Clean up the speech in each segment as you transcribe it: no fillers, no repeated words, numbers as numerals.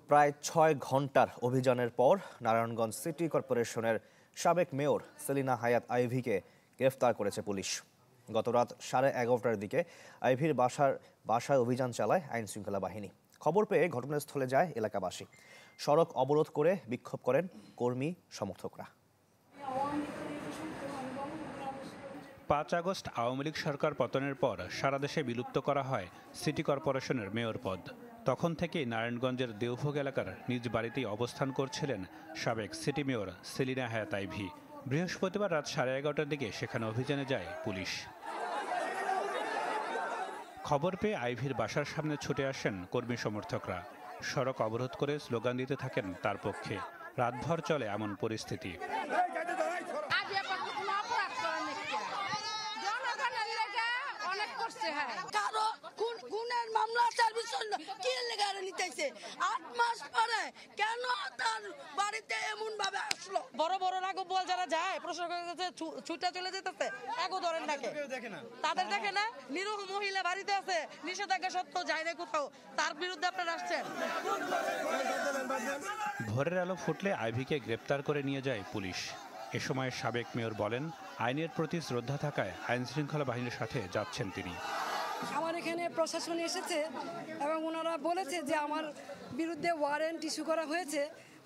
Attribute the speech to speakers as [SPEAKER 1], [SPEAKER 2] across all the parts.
[SPEAKER 1] প্রায় ৬ ঘন্টার অভিযানের পর নারায়ণগঞ্জ সিটি কর্পোরেশনের সাবেক মেয়র সেলিনা হায়াৎ আইভীকে গ্রেফতার করেছে পুলিশ। গতরাত 11:30টার দিকে আইভীর বাসায় অভিযান চালায় আইন শৃঙ্খলা বাহিনী। খবর পেয়ে ঘটনাস্থলে যায় এলাকাবাসী। সড়ক অবরোধ করে বিক্ষোভ করেন কর্মী সমর্থকরা।
[SPEAKER 2] ৫ আগস্ট আওয়ামী লীগ সরকার পতনের পর সারা দেশে বিলুপ্ত করা হয় সিটি কর্পোরেশনের মেয়র পদ। তখন থেকেই নারায়ণগঞ্জের দেওভোগ এলাকার নিজ বাড়িতেই অবস্থান করছিলেন সাবেক সিটি মেয়র সেলিনা হায়াৎ আইভী। বৃহস্পতিবার রাত 11:30টার দিকে সেখানে অভিযানে যায় পুলিশ। খবর পেয়ে আইভীর বাসার সামনে ছুটে আসেন কর্মী সমর্থকরা। সড়ক অবরোধ করে স্লোগান দিতে থাকেন তার পক্ষে। রাতভর চলে এমন পরিস্থিতি।
[SPEAKER 3] বড় বড় রাঘব বল যারা যায় প্রশাসনের কাছে ছুটে চলে যেতেছে, এগো ধরেন নাকি তাদের দেখে না? নিরীহ মহিলা বাড়িতে আছে, নিষেধাজ্ঞা সত্ত্বেও যায় না কোথাও, তার বিরুদ্ধে আপনারা আসছেন।
[SPEAKER 2] ভোরের আলো ফুটলে আইভীকে গ্রেপ্তার করে নিয়ে যায় পুলিশ। এ সময় সাবেক মেয়র বলেন, আইনের প্রতি শ্রদ্ধা থাকায় আইন শৃঙ্খলা বাহিনীর সাথে যাচ্ছেন তিনি।
[SPEAKER 4] আমার এখানে প্রশাসন এসেছে এবং ওনারা বলেছে যে আমার বিরুদ্ধে ওয়ারেন্ট ইস্যু করা হয়েছে,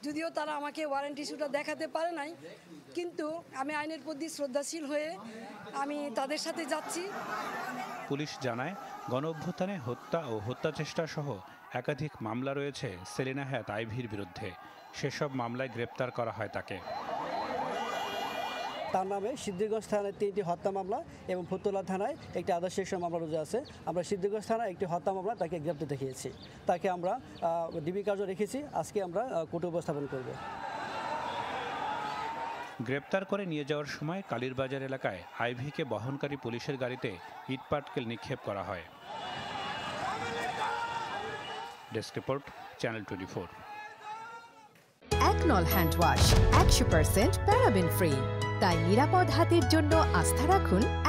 [SPEAKER 4] যদিও তারা আমাকে ওয়ারেন্ট ইস্যুটা দেখাতে পারে নাই, কিন্তু আমি আইনের প্রতি শ্রদ্ধাশীল হয়ে আমি তাদের সাথে যাচ্ছি।
[SPEAKER 2] পুলিশ জানায়, গণঅভ্যুত্থানে হত্যা ও হত্যা চেষ্টা সহ একাধিক মামলা রয়েছে সেলিনা হায়াৎ আইভীর বিরুদ্ধে। সেসব মামলায় গ্রেপ্তার করা হয় তাকে।
[SPEAKER 5] তার নামে সিদ্ধিরগঞ্জ থানায় 3টি হত্যা মামলা এবং ফতুল্লা থানায় একটি আদর্শ মামলা রুজু আছে। আমরা সিদ্ধিরগঞ্জ থানায় একটি হত্যা মামলা তাকে গ্রেপ্তার দেখিয়েছি। তাকে আমরা ডিবি কার্য রেখেছি। আজকে আমরা কোর্টে উপস্থাপন করব।
[SPEAKER 2] গ্রেপ্তার করে নিয়ে যাওয়ার সময় কালীরবাজার এলাকায় আইভীকে বহনকারী পুলিশের গাড়িতে ইটপাটকেল নিক্ষেপ করা হয়। Desk report, channel 24।
[SPEAKER 6] একনল হ্যান্ড ওয়াশ 100% প্যারাবেন ফ্রি, তাই নিরাপদ হাতের জন্য আস্থা রাখুন